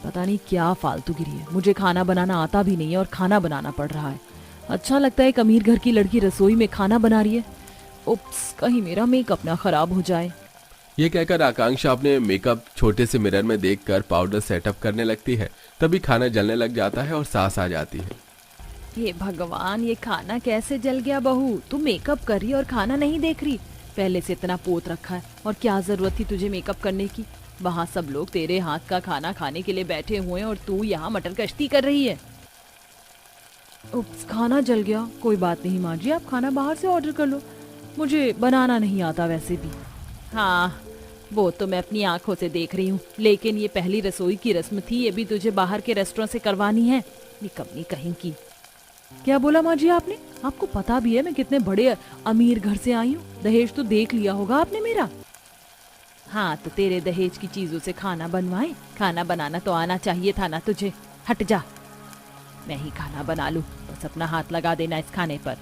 पता नहीं क्या फालतूगिरी है, मुझे खाना बनाना आता भी नहीं है और खाना बनाना पड़ रहा है। अच्छा लगता है एक अमीर घर की लड़की रसोई में खाना बना रही है। उप्स, कहीं मेरा मेकअप ना खराब हो जाए। ये कहकर आकांक्षा अपने मेकअप छोटे से मिरर में देखकर पाउडर सेटअप करने लगती है। तभी खाना जलने लग जाता है और सांस आ जाती है। हे भगवान, ये खाना कैसे जल गया बहू? तू मेकअप कर रही और खाना नहीं देख रही? पहले से इतना पोत रखा है और क्या जरूरत थी तुझे मेकअप करने की? वहाँ सब लोग तेरे हाथ का खाना खाने के लिए बैठे हुए हैं और तू यहाँ मटर कश्ती कर रही है। उप्स, खाना जल गया। कोई बात नहीं माँ जी, आप खाना बाहर से ऑर्डर कर लो, मुझे बनाना नहीं आता वैसे भी। हाँ, वो तो मैं अपनी आंखों से देख रही हूँ, लेकिन ये पहली रसोई की रस्म थी, ये भी तुझे बाहर के रेस्टोरेंट से करवानी है? निकम्मी कहीं की। क्या बोला माँ जी आपने? आपको पता भी है मैं कितने बड़े अमीर घर से आई हूँ? दहेज तो देख लिया होगा आपने मेरा। हाँ, तो तेरे दहेज की चीजों से खाना बनवाए? खाना बनाना तो आना चाहिए था ना तुझे। हट जा, मैं ही खाना बना लूं, बस अपना हाथ लगा देना इस खाने पर।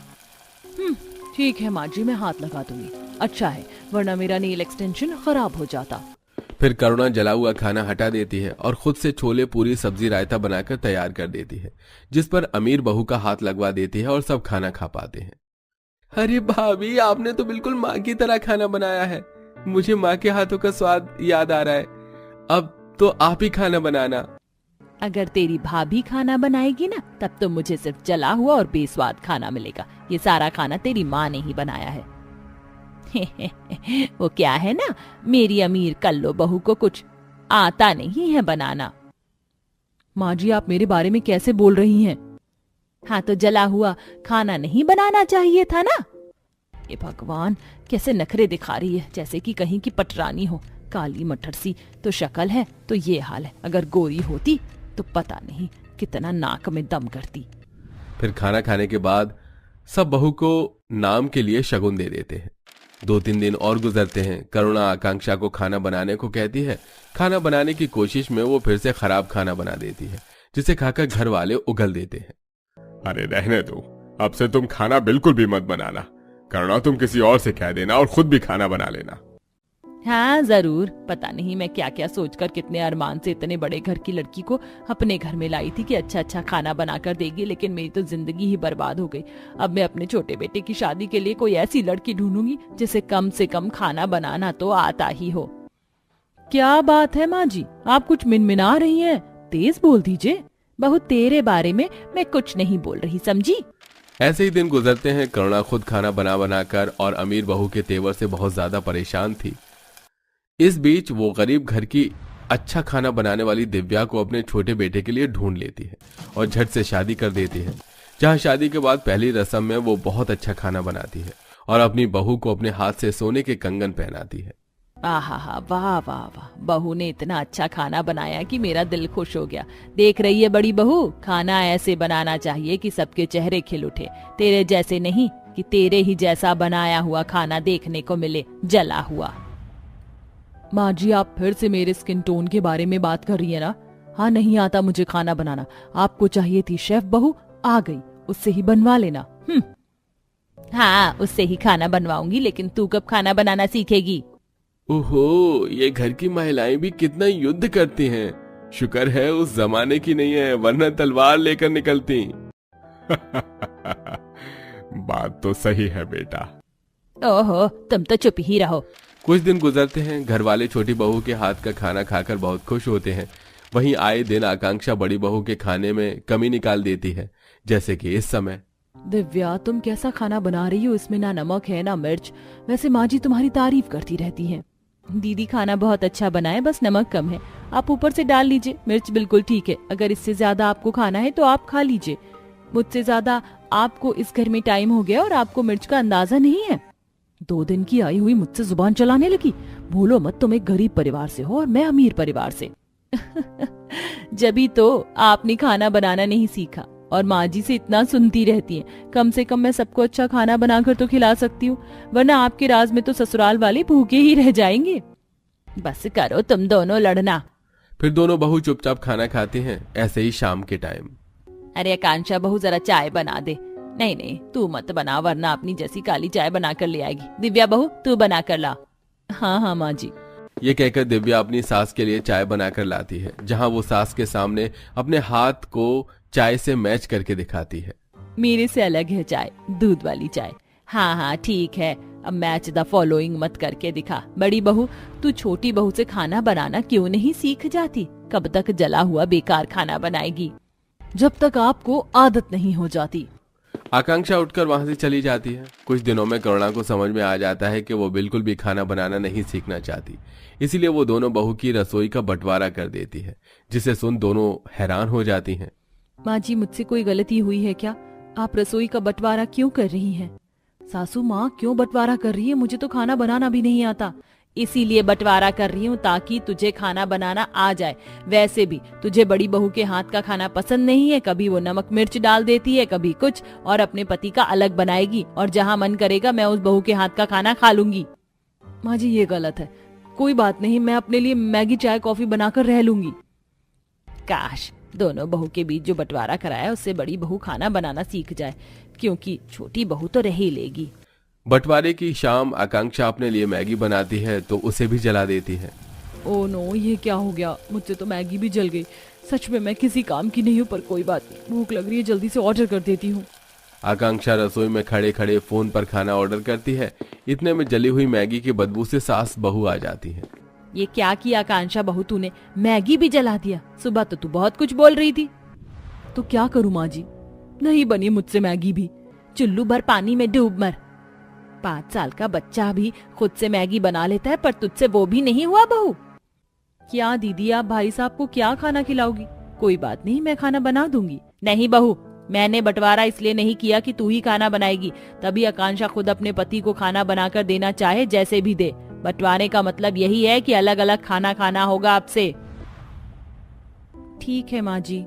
ठीक है माँ जी, मैं हाथ लगा दूंगी। अच्छा है, वरना मेरा नेल एक्सटेंशन खराब हो जाता। फिर करुणा जला हुआ खाना हटा देती है और खुद से छोले पूरी सब्जी रायता बनाकर तैयार कर देती है, जिस पर अमीर बहू का हाथ लगवा देती है और सब खाना खा पाते हैं। अरे भाभी, आपने तो बिल्कुल माँ की तरह खाना बनाया है। मुझे माँ के हाथों का स्वाद याद आ रहा है। अब तो आप ही खाना बनाना। अगर तेरी भाभी खाना बनाएगी ना, तब तो मुझे सिर्फ जला हुआ और बेस्वाद खाना मिलेगा। ये सारा खाना तेरी माँ ने ही बनाया है। वो क्या है ना, मेरी अमीर कल्लो बहू को कुछ आता नहीं है बनाना। माँ जी, आप मेरे बारे में कैसे बोल रही हैं? हाँ, तो जला हुआ खाना नहीं बनाना चाहिए था ना? ये भगवान, कैसे नखरे दिखा रही है, जैसे कि कहीं की पटरानी हो। काली मटर सी तो शक्ल है, तो ये हाल है। अगर गोरी होती तो पता नहीं कितना नाक में दम करती। फिर खाना खाने के बाद सब बहू को नाम के लिए शगुन दे देते हैं। 2-3 दिन और गुजरते हैं। करुणा आकांक्षा को खाना बनाने को कहती है। खाना बनाने की कोशिश में वो फिर से खराब खाना बना देती है, जिसे खाकर घर वाले उगल देते हैं। अरे रहने दो, अब से तुम खाना बिल्कुल भी मत बनाना। करुणा, तुम किसी और से कह देना और खुद भी खाना बना लेना। हाँ जरूर। पता नहीं मैं क्या क्या सोचकर कितने अरमान से इतने बड़े घर की लड़की को अपने घर में लाई थी कि अच्छा अच्छा खाना बनाकर देगी, लेकिन मेरी तो जिंदगी ही बर्बाद हो गई। अब मैं अपने छोटे बेटे की शादी के लिए कोई ऐसी लड़की ढूंढूंगी जिसे कम से कम खाना बनाना तो आता ही हो। क्या बात है माँ जी, आप कुछ मिनमिना रही हैं? तेज बोल दीजिए। बहू, तेरे बारे में मैं कुछ नहीं बोल रही, समझी? ऐसे ही दिन गुजरते हैं। करुणा खुद खाना बना बनाकर और अमीर बहू के तेवर से बहुत ज्यादा परेशान थी। इस बीच वो गरीब घर की अच्छा खाना बनाने वाली दिव्या को अपने छोटे बेटे के लिए ढूंढ लेती है और झट से शादी कर देती है। जहां शादी के बाद पहली रस्म में वो बहुत अच्छा खाना बनाती है और अपनी बहू को अपने हाथ से सोने के कंगन पहनाती है। आहा, वाह वाह वाह, बहू ने इतना अच्छा खाना बनाया कि मेरा दिल खुश हो गया। देख रही है बड़ी बहू, खाना ऐसे बनाना चाहिए कि सबके चेहरे खिल उठे। तेरे जैसे नहीं कि तेरे ही जैसा बनाया हुआ खाना देखने को मिले, जला हुआ। माँ जी, आप फिर से मेरे स्किन टोन के बारे में बात कर रही है ना? हाँ, नहीं आता मुझे खाना बनाना। आपको चाहिए थी शेफ बहू, आ गई, उससे ही बनवा लेना। हाँ, उससे ही खाना बनवाऊंगी, लेकिन तू कब खाना बनाना सीखेगी? ओहो, ये घर की महिलाएं भी कितना युद्ध करती हैं। शुक्र है उस जमाने की नहीं है, वरना तलवार लेकर निकलती। बात तो सही है बेटा। ओहो, तुम तो चुप ही रहो। कुछ दिन गुजरते हैं। घर वाले छोटी बहू के हाथ का खाना खाकर बहुत खुश होते हैं। वहीं आए दिन आकांक्षा बड़ी बहू के खाने में कमी निकाल देती है, जैसे कि इस समय। दिव्या, तुम कैसा खाना बना रही हो? इसमें ना नमक है ना मिर्च। वैसे माँ जी तुम्हारी तारीफ करती रहती हैं। दीदी खाना बहुत अच्छा बनाए, बस नमक कम है। आप ऊपर से डाल लीजिए, मिर्च बिल्कुल ठीक है। अगर इससे ज्यादा आपको खाना है तो आप खा लीजिए। मुझसे ज्यादा आपको इस घर में टाइम हो गया और आपको मिर्च का अंदाजा नहीं है। 2 दिन की आई हुई मुझसे जुबान चलाने लगी। भूलो मत, तुम एक गरीब परिवार से हो और मैं अमीर परिवार से। जभी तो आपने खाना बनाना नहीं सीखा और माँ जी से इतना सुनती रहती हैं। कम से कम मैं सबको अच्छा खाना बनाकर तो खिला सकती हूँ, वरना आपके राज में तो ससुराल वाले भूखे ही रह जाएंगे। बस करो तुम दोनों लड़ना। फिर दोनों बहू चुपचाप खाना खाते हैं। ऐसे ही शाम के टाइम। अरे आकांक्षा बहू, जरा चाय बना दे। नहीं नहीं, तू मत बना, वरना अपनी जैसी काली चाय बना कर ले आएगी। दिव्या बहू, तू बना कर ला। हाँ हाँ माँ जी। ये कहकर दिव्या अपनी सास के लिए चाय बनाकर लाती है, जहां वो सास के सामने अपने हाथ को चाय से मैच करके दिखाती है। मेरे से अलग है चाय, दूध वाली चाय। हाँ हाँ ठीक है, अब मैच द फॉलोइंग मत करके दिखा। बड़ी बहू, तू छोटी बहू से खाना बनाना क्यों नहीं सीख जाती? कब तक जला हुआ बेकार खाना बनाएगी? जब तक आपको आदत नहीं हो जाती। आकांक्षा उठकर वहां से चली जाती है। कुछ दिनों में करुणा को समझ में आ जाता है कि वो बिल्कुल भी खाना बनाना नहीं सीखना चाहती, इसीलिए वो दोनों बहू की रसोई का बंटवारा कर देती है, जिसे सुन दोनों हैरान हो जाती हैं। माँ जी, मुझसे कोई गलती हुई है क्या? आप रसोई का बंटवारा क्यों कर रही हैं? सासू माँ, क्यों बंटवारा कर रही है? मुझे तो खाना बनाना भी नहीं आता। इसीलिए बंटवारा कर रही हूँ ताकि तुझे खाना बनाना आ जाए। वैसे भी तुझे बड़ी बहू के हाथ का खाना पसंद नहीं है, कभी वो नमक मिर्च डाल देती है, कभी कुछ, और अपने पति का अलग बनाएगी, और जहाँ मन करेगा मैं उस बहू के हाथ का खाना खा लूंगी। माँ जी, ये गलत है। कोई बात नहीं, मैं अपने लिए मैगी चाय कॉफी बनाकर रह लूंगी। काश दोनों बहू के बीच जो बंटवारा कराया उससे बड़ी बहू खाना बनाना सीख जाए, क्योंकि छोटी बहू तो रह ही लेगी। बंटवारे की शाम आकांक्षा अपने लिए मैगी बनाती है तो उसे भी जला देती है। ओ नो, ये क्या हो गया? मुझसे तो मैगी भी जल गई। सच में मैं किसी काम की नहीं हूँ, पर कोई बात नहीं, भूख लग रही है, जल्दी से ऑर्डर कर देती हूँ। आकांक्षा रसोई में खड़े खड़े फोन पर खाना ऑर्डर करती है। इतने में जली हुई मैगी की बदबू से सास बहू आ जाती है। ये क्या किया आकांक्षा बहू तूने? मैगी भी जला दिया। सुबह तो तू बहुत कुछ बोल रही थी। तो क्या करूँ माँ जी, नहीं बनी मुझसे मैगी भी। चुल्लू भर पानी में डूब मर। 5 साल का बच्चा भी खुद से मैगी बना लेता है, पर तुझसे वो भी नहीं हुआ बहू। क्या दीदी, आप भाई साहब को क्या खाना खिलाओगी? कोई बात नहीं, मैं खाना बना दूंगी। नहीं बहू, मैंने बंटवारा इसलिए नहीं किया कि तू ही खाना बनाएगी, तभी आकांक्षा खुद अपने पति को खाना बनाकर देना चाहे जैसे भी दे। बंटवारे का मतलब यही है कि अलग अलग खाना खाना होगा आपसे। ठीक है माँ जी।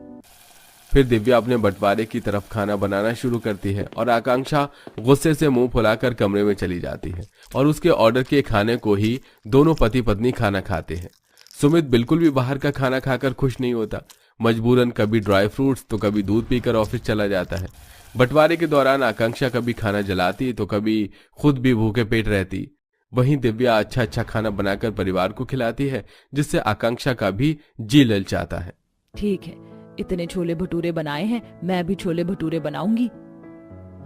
फिर दिव्या अपने बंटवारे की तरफ खाना बनाना शुरू करती है और आकांक्षा गुस्से से मुंह फुलाकर कमरे में चली जाती है और उसके ऑर्डर के खाने को ही दोनों पति पत्नी खाना खाते हैं। सुमित बिल्कुल भी बाहर का खाना खाकर खुश नहीं होता। मजबूरन कभी ड्राई फ्रूट्स तो कभी दूध पीकर ऑफिस चला जाता है। बंटवारे के दौरान आकांक्षा कभी खाना जलाती तो कभी खुद भी भूखे पेट रहती। वहीं दिव्या अच्छा अच्छा खाना बनाकर परिवार को खिलाती है, जिससे आकांक्षा का भी जी ललचाता है। ठीक है, इतने छोले भटूरे बनाए हैं, मैं भी छोले भटूरे बनाऊंगी।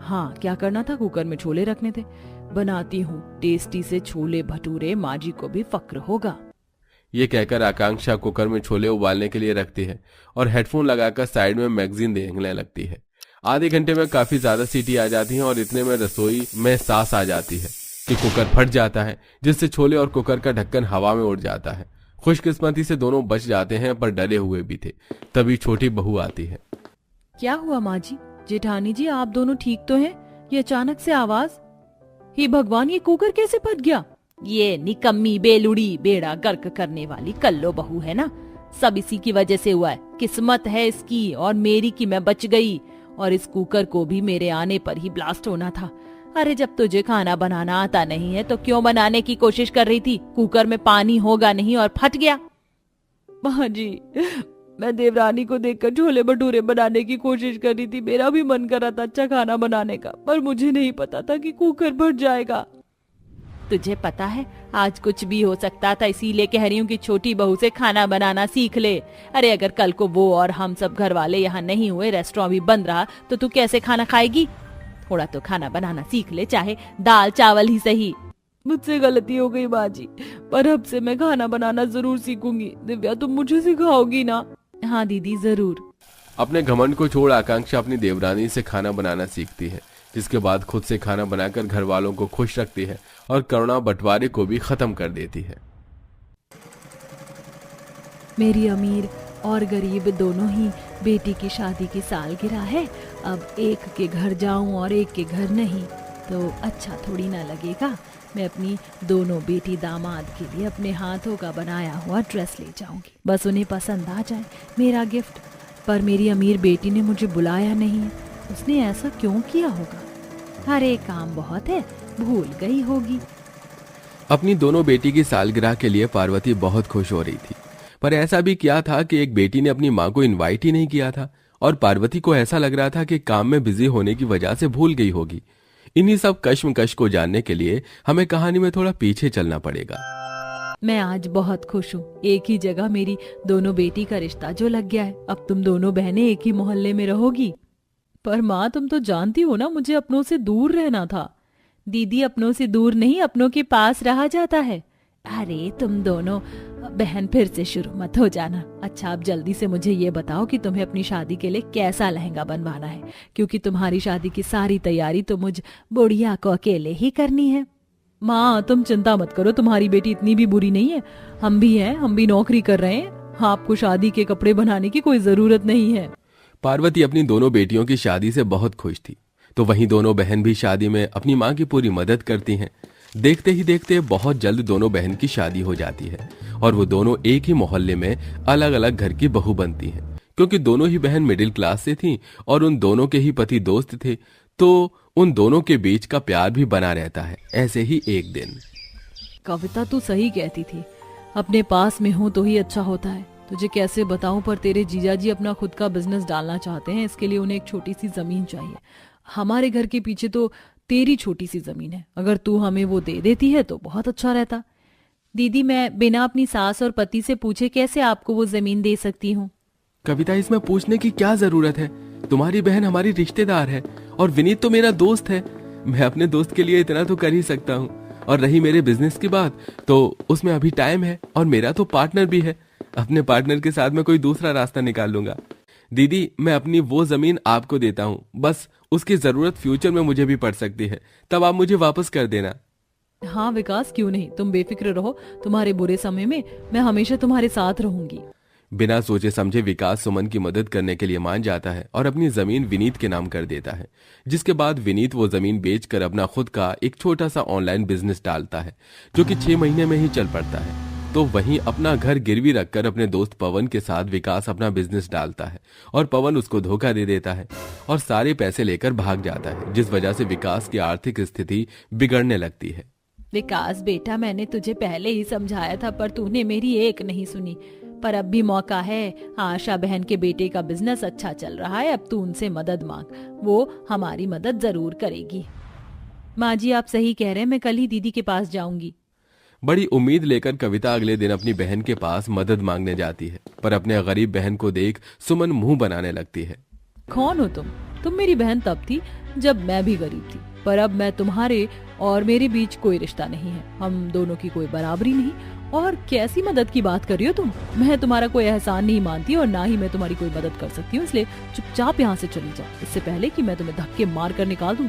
हाँ, क्या करना था, कुकर में छोले रखने थे। बनाती हूँ टेस्टी से छोले भटूरे, माँ जी को भी फक्र होगा। ये कहकर आकांक्षा कुकर में छोले उबालने के लिए रखती है और हेडफोन लगाकर साइड में मैगजीन देखने लगती है। आधे घंटे में काफी ज्यादा सीटी आ जाती है और इतने में रसोई में सांस आ जाती है कि कुकर फट जाता है, जिससे छोले और कुकर का ढक्कन हवा में उड़ जाता है। खुशकिस्मती से दोनों बच जाते हैं, पर डरे हुए भी थे। तभी छोटी बहू आती है। क्या हुआ माँ जी? जेठानी जी, आप दोनों ठीक तो हैं? ये अचानक से आवाज, हे भगवान, ये कुकर कैसे फट गया? ये निकम्मी बेलुड़ी बेड़ा गर्क करने वाली कल्लो बहू है ना, सब इसी की वजह से हुआ है। किस्मत है इसकी और मेरी कि मैं बच गई, और इस कुकर को भी मेरे आने पर ही ब्लास्ट होना था। अरे जब तुझे खाना बनाना आता नहीं है तो क्यों बनाने की कोशिश कर रही थी? कुकर में पानी होगा नहीं और फट गया। माँ जी, मैं देवरानी को देखकर छोले भटूरे बनाने की कोशिश कर रही थी। मेरा भी मन कर रहा था अच्छा खाना बनाने का, पर मुझे नहीं पता था कि कुकर फट जाएगा। तुझे पता है, आज कुछ भी हो सकता था, इसीलिए कह रही हूँ कि छोटी बहू से खाना बनाना सीख ले। अरे अगर कल को वो और हम सब घर वाले यहाँ नहीं हुए, रेस्टोरेंट भी बंद रहा, तो तू कैसे खाना खाएगी? थोड़ा तो खाना बनाना सीख ले, चाहे दाल चावल ही सही। मुझसे गलती हो गई माँ जी, पर अब से मैं खाना बनाना जरूर सीखूंगी। दिव्या, तुम मुझे सिखाओगी ना? हाँ दीदी, जरूर। अपने घमंड को छोड़ आकांक्षा अपनी देवरानी से खाना बनाना सीखती है, जिसके बाद खुद से खाना बनाकर घर वालों को खुश रखती है और करुणा बंटवारे को भी खत्म कर देती है। मेरी अमीर और गरीब दोनों ही बेटी की शादी की सालगिरह है। अब एक के घर जाऊं और एक के घर नहीं तो अच्छा थोड़ी ना लगेगा। मैं अपनी दोनों बेटी दामाद के लिए अपने हाथों का बनाया हुआ ड्रेस ले जाऊंगी, बस उन्हें पसंद आ जाए मेरा गिफ्ट। पर मेरी अमीर बेटी ने मुझे बुलाया नहीं है, उसने ऐसा क्यों किया होगा? अरे काम बहुत है, भूल गई होगी। अपनी दोनों बेटी की सालगिरह के लिए पार्वती बहुत खुश हो रही थी, पर ऐसा भी क्या था कि एक बेटी ने अपनी माँ को इनवाइट ही नहीं किया था और पार्वती को ऐसा लग रहा था कि काम में बिजी होने की वजह से भूल गई होगी। इन्हीं सब कश्मकश को जानने के लिए हमें कहानी में थोड़ा पीछे चलना पड़ेगा। मैं आज बहुत खुश हूँ। एक ही जगह मेरी दोनों बेटी का रिश्ता जो लग गया है। अब तुम दोनों बहनें एक ही मोहल्ले में रहोगी। पर माँ, तुम तो जानती हो ना, मुझे अपनों से दूर रहना था। दीदी, अपनों से दूर नहीं, अपनों के पास रहा जाता है। अरे तुम दोनों बहन फिर से शुरू मत हो जाना। अच्छा, अब जल्दी से मुझे ये बताओ कि तुम्हें अपनी शादी के लिए कैसा लहंगा बनवाना है, क्योंकि तुम्हारी शादी की सारी तैयारी तो मुझ बुढ़िया को अकेले ही करनी है। माँ, तुम चिंता मत करो, तुम्हारी बेटी इतनी भी बुरी नहीं है। हम भी हैं, हम भी नौकरी कर रहे हैं। आपको शादी के कपड़े बनाने की कोई जरूरत नहीं है। पार्वती अपनी दोनों बेटियों की शादी से बहुत खुश थी, तो वहीं दोनों बहन भी शादी में अपनी माँ की पूरी मदद करती हैं। देखते ही देखते बहुत जल्द दोनों बहन की शादी हो जाती है और वो दोनों एक ही मोहल्ले में अलग अलग घर की बहू बनती हैं। क्योंकि दोनों ही बहन मिडिल क्लास से थीं और उन दोनों के ही पति दोस्त थे, तो उन दोनों के बीच का प्यार भी बना रहता है। ऐसे ही एक दिन कविता, तू सही कहती थी, अपने पास में हो तो ही अच्छा होता है। तुझे कैसे बताऊं, पर तेरे जीजाजी अपना खुद का बिजनेस डालना चाहते हैं। इसके लिए उन्हें एक छोटी सी जमीन चाहिए। हमारे घर के पीछे तो तेरी छोटी सी जमीन है, अगर तू हमें वो दे देती है तो बहुत अच्छा रहता। दीदी, मैं बिना अपनी सास और पति से पूछे कैसे आपको वो जमीन दे सकती हूँ? कविता, इसमें पूछने की क्या जरूरत है? तुम्हारी बहन हमारी रिश्तेदार है और विनीत तो मेरा दोस्त है। मैं अपने दोस्त के लिए इतना तो कर ही सकता हूँ। और रही मेरे बिजनेस की बात, तो उसमें अभी टाइम है और मेरा तो पार्टनर भी है। अपने पार्टनर के साथ मैं कोई दूसरा रास्ता निकाल लूंगा। दीदी, मैं अपनी वो जमीन आपको देता हूँ, बस उसकी जरूरत फ्यूचर में मुझे भी पड़ सकती है, तब आप मुझे वापस कर देना। हाँ विकास, क्यों नहीं, तुम बेफिक्र रहो। तुम्हारे बुरे समय में मैं हमेशा तुम्हारे साथ रहूंगी। बिना सोचे समझे विकास सुमन की मदद करने के लिए मान जाता है और अपनी जमीन विनीत के नाम कर देता है। जिसके बाद विनीत वो जमीन बेचकर अपना खुद का एक छोटा सा ऑनलाइन बिजनेस डालता है, जो कि 6 महीने में ही चल पड़ता है। तो वहीं अपना घर गिरवी रखकर अपने दोस्त पवन के साथ विकास अपना बिजनेस डालता है और पवन उसको धोखा दे देता है और सारे पैसे लेकर भाग जाता है, जिस वजह से विकास की आर्थिक स्थिति बिगड़ने लगती है। विकास बेटा, मैंने तुझे पहले ही समझाया था, पर तूने मेरी एक नहीं सुनी। पर अब भी मौका है। आशा बहन के बेटे का बिजनेस अच्छा चल रहा है, अब तू उनसे मदद मांग, वो हमारी मदद जरूर करेगी। माँ जी, आप सही कह रहे हैं, मैं कल ही दीदी के पास जाऊंगी। बड़ी उम्मीद लेकर कविता अगले दिन अपनी बहन के पास मदद मांगने जाती है, पर अपने गरीब बहन को देख सुमन मुंह बनाने लगती है। कौन हो तुम? तुम मेरी बहन तब थी जब मैं भी गरीब थी, पर अब मैं तुम्हारे और मेरे बीच कोई रिश्ता नहीं है। हम दोनों की कोई बराबरी नहीं। और कैसी मदद की बात कर रही हो तुम? मैं तुम्हारा कोई एहसान नहीं मानती और ना ही मैं तुम्हारी कोई मदद कर सकती हूँ, इसलिए चुपचाप यहाँ से चली जाओ, इससे पहले कि मैं तुम्हें धक्के मार कर निकाल दूं।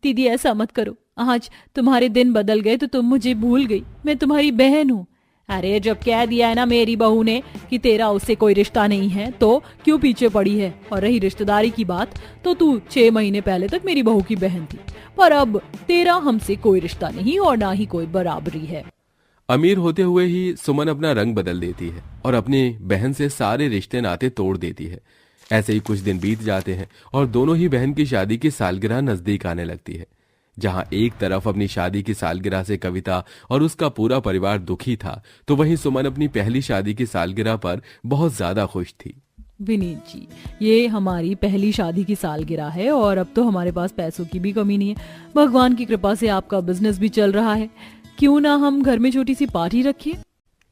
दीदी, ऐसा मत करो। आज तुम्हारे दिन बदल गए तो तुम मुझे भूल गई। मैं तुम्हारी बहन हूँ। अरे, जब कह दिया है ना मेरी बहू ने कि तेरा उससे कोई रिश्ता नहीं है, तो क्यों पीछे पड़ी है? और रही रिश्तेदारी की बात, तो तू 6 महीने पहले तक मेरी बहू की बहन थी, पर अब तेरा हमसे कोई रिश्ता नहीं और ना ही कोई बराबरी है। अमीर होते हुए ही सुमन अपना रंग बदल देती है और अपनी बहन से सारे रिश्ते नाते तोड़ देती है। ऐसे ही कुछ दिन बीत जाते हैं और दोनों ही बहन की शादी की सालगिरह नजदीक आने लगती है। जहां एक तरफ अपनी शादी की सालगिरह से कविता और उसका पूरा परिवार दुखी था, तो वहीं सुमन अपनी पहली शादी की सालगिरह पर बहुत ज्यादा खुश थी। विनीत जी, ये हमारी पहली शादी की सालगिरह है और अब तो हमारे पास पैसों की भी कमी नहीं है। भगवान की कृपा से आपका बिजनेस भी चल रहा है, क्यों ना हम घर में छोटी सी पार्टी रखें?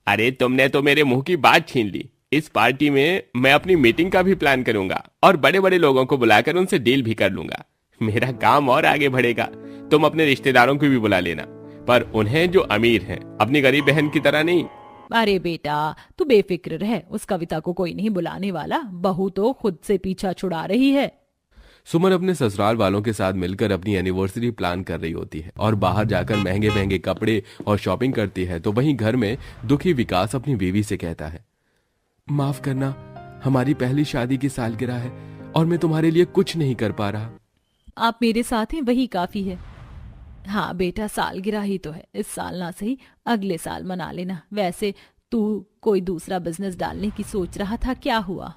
अरे, तुमने तो मेरे मुंह की बात छीन ली। इस पार्टी में मैं अपनी मीटिंग का भी प्लान करूंगा और बड़े बड़े लोगों को बुलाकर उनसे डील भी कर लूंगा। मेरा काम और आगे बढ़ेगा। तुम अपने रिश्तेदारों को भी बुला लेना, पर उन्हें जो अमीर हैं, अपनी गरीब बहन की तरह नहीं। अरे बेटा, तू बेफिक्र रह, उस कविता को कोई नहीं बुलाने वाला। बहू तो खुद से पीछा छुड़ा रही है। सुमन अपने ससुराल वालों के साथ मिलकर अपनी एनिवर्सरी प्लान कर रही होती है और बाहर जाकर महंगे महंगे कपड़े और शॉपिंग करती है। तो वहीं घर में दुखी विकास अपनी बीवी से कहता है, माफ करना, हमारी पहली शादी की सालगिरह है और मैं तुम्हारे लिए कुछ नहीं कर पा रहा। आप मेरे साथ हैं, वही काफी है। हाँ बेटा, सालगिरह ही तो है, इस साल ना सही अगले साल मना लेना। वैसे तू कोई दूसरा बिजनेस डालने की सोच रहा था, क्या हुआ?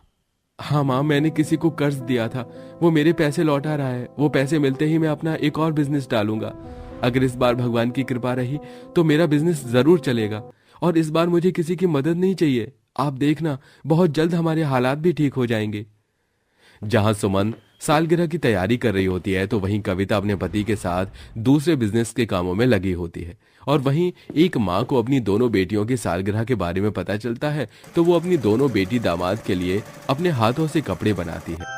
हाँ माँ, मैंने किसी को कर्ज दिया था, वो मेरे पैसे लौटा रहा है। वो पैसे मिलते ही मैं अपना एक और बिजनेस डालूंगा। अगर इस बार भगवान की कृपा रही तो मेरा बिजनेस जरूर चलेगा और इस बार मुझे किसी की मदद नहीं चाहिए। आप देखना, बहुत जल्द हमारे हालात भी ठीक हो जाएंगे। जहां सुमन सालगिरह की तैयारी कर रही होती है तो वहीं कविता अपने पति के साथ दूसरे बिजनेस के कामों में लगी होती है। और वहीं एक माँ को अपनी दोनों बेटियों की सालगिरह के बारे में पता चलता है तो वो अपनी दोनों बेटी दामाद के लिए अपने हाथों से कपड़े बनाती है।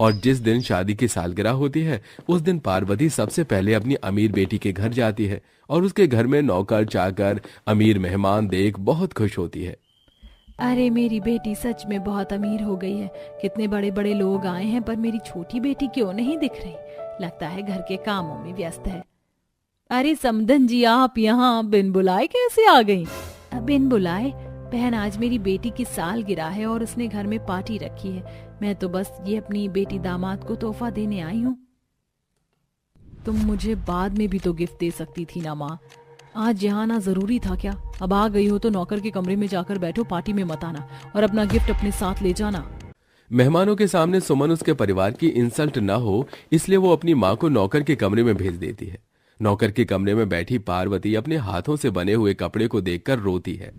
और जिस दिन शादी की सालगिरह होती है उस दिन पार्वती सबसे पहले अपनी अमीर बेटी के घर जाती है और उसके घर में नौकर चाकर अमीर मेहमान देख बहुत खुश होती है। अरे मेरी बेटी सच में बहुत अमीर हो गई है। कितने बड़े बड़े लोग आए हैं पर मेरी छोटी बेटी क्यों नहीं दिख रही? लगता है घर के कामों में व्यस्त है। अरे समधन जी, आप यहाँ बिन बुलाए कैसे आ गई? बिन बुलाए? बहन, आज मेरी बेटी की सालगिरह है और उसने घर में पार्टी रखी है। मैं तो बस ये अपनी बेटी दामाद को तोहफा देने आई हूँ। तुम मुझे बाद में भी तो गिफ्ट दे सकती थी ना माँ। आज यहाँ आना जरूरी था क्या? अब आ गई हो तो नौकर के कमरे में जाकर बैठो, पार्टी में मत आना और अपना गिफ्ट अपने साथ ले जाना। मेहमानों के सामने सुमन उसके परिवार की इंसल्ट न हो इसलिए वो अपनी माँ को नौकर के कमरे में भेज देती है। नौकर के कमरे में बैठी पार्वती अपने हाथों से बने हुए कपड़े को देखकर रोती है।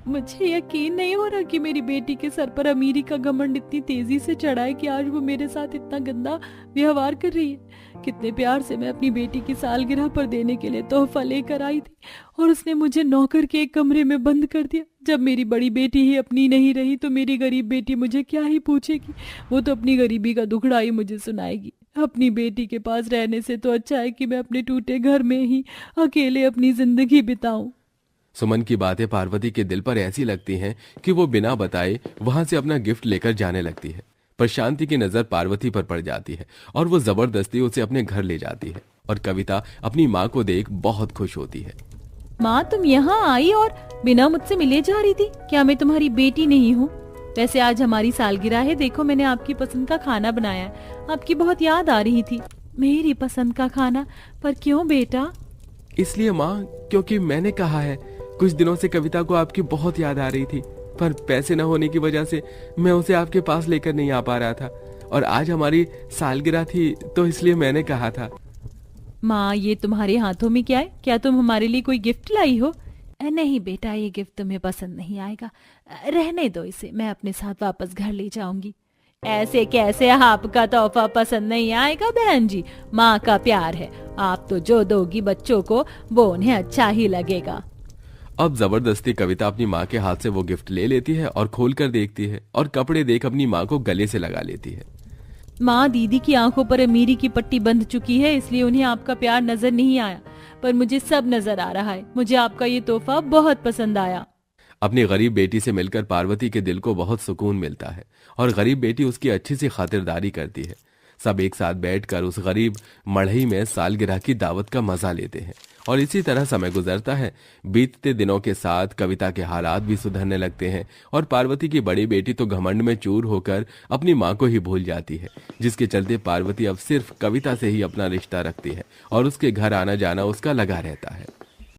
मुझे यकीन नहीं हो रहा कि मेरी बेटी के सर पर अमीरी का घमंड इतनी तेजी से चढ़ा है कि आज वो मेरे साथ इतना गंदा व्यवहार कर रही है। कितने प्यार से मैं अपनी बेटी की सालगिरह पर देने के लिए तोहफा लेकर आई थी और उसने मुझे नौकर के एक कमरे में बंद कर दिया। जब मेरी बड़ी बेटी ही अपनी नहीं रही तो मेरी गरीब बेटी मुझे क्या ही पूछेगी? वो तो अपनी गरीबी का दुखड़ा ही मुझे सुनाएगी। अपनी बेटी के पास रहने से तो अच्छा है कि मैं अपने टूटे घर में ही अकेले अपनी जिंदगी बिताऊं। सुमन की बातें पार्वती के दिल पर ऐसी लगती हैं कि वो बिना बताए वहां से अपना गिफ्ट लेकर जाने लगती है। पर शांति की नजर पार्वती पर पड़ जाती है और वो जबरदस्ती उसे अपने घर ले जाती है। और कविता अपनी माँ को देख बहुत खुश होती है। माँ, तुम यहाँ आई और बिना मुझसे मिले जा रही थी? क्या मैं तुम्हारी बेटी नहीं हूँ? वैसे आज हमारी सालगिरह है, देखो मैंने आपकी पसंद का खाना बनाया है। आपकी बहुत याद आ रही थी। मेरी पसंद का खाना? पर क्यों बेटा? इसलिए माँ, क्योंकि मैंने कहा है। कुछ दिनों से कविता को आपकी बहुत याद आ रही थी पर पैसे न होने की वजह से मैं उसे आपके पास लेकर नहीं आ पा रहा था और आज हमारी सालगिरह थी तो इसलिए मैंने कहा था। माँ, ये तुम्हारे हाथों में क्या है? क्या तुम हमारे लिए कोई गिफ्ट लाई हो? नहीं बेटा, ये गिफ्ट तुम्हें पसंद नहीं आएगा। रहने दो इसे, मैं अपने साथ वापस घर ले जाऊंगी। ऐसे कैसे आपका तोहफा पसंद नहीं आएगा बहन जी? माँ का प्यार है, आप तो जो दोगी बच्चों को वो उन्हें अच्छा ही लगेगा। अब जबरदस्ती कविता अपनी माँ के हाथ से वो गिफ्ट ले लेती है और खोलकर देखती है और कपड़े देख अपनी माँ को गले से लगा लेती है। माँ, दीदी की आंखों पर अमीरी की पट्टी बंध चुकी है इसलिए उन्हें आपका प्यार नजर नहीं आया, पर मुझे सब नजर आ रहा है। मुझे आपका ये तोहफा बहुत पसंद आया। अपनी गरीब बेटी से मिलकर पार्वती के दिल को बहुत सुकून मिलता है और गरीब बेटी उसकी अच्छी सी खातिरदारी करती है। सब एक साथ बैठकर उस गरीब मढ़ई में सालगिरह की दावत का मजा लेते हैं और इसी तरह समय गुजरता है। बीतते दिनों के साथ कविता के हालात भी सुधरने लगते हैं और पार्वती की बड़ी बेटी तो घमंड में चूर होकर अपनी माँ को ही भूल जाती है, जिसके चलते पार्वती अब सिर्फ कविता से ही अपना रिश्ता रखती है और उसके घर आना जाना उसका लगा रहता है।